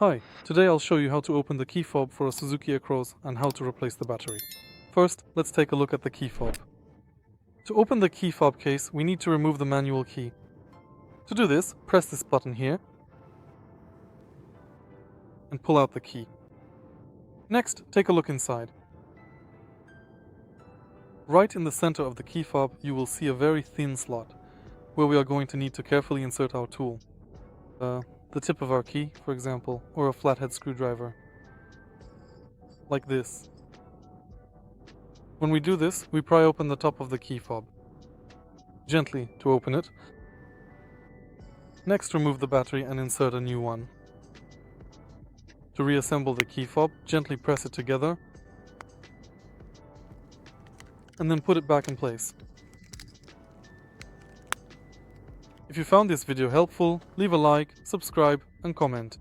Hi, today I'll show you how to open the key fob for a Suzuki Across and how to replace the battery. First, let's take a look at the key fob. To open the key fob case, we need to remove the manual key. To do this, press this button here and pull out the key. Next, take a look inside. Right in the center of the key fob, you will see a very thin slot, where we are going to need to carefully insert our tool. The tip of our key, for example, or a flathead screwdriver. Like this. When we do this, we pry open the top of the key fob. Gently to open it. Next, remove the battery and insert a new one. To reassemble the key fob, gently press it together and then put it back in place. If you found this video helpful, leave a like, subscribe and comment.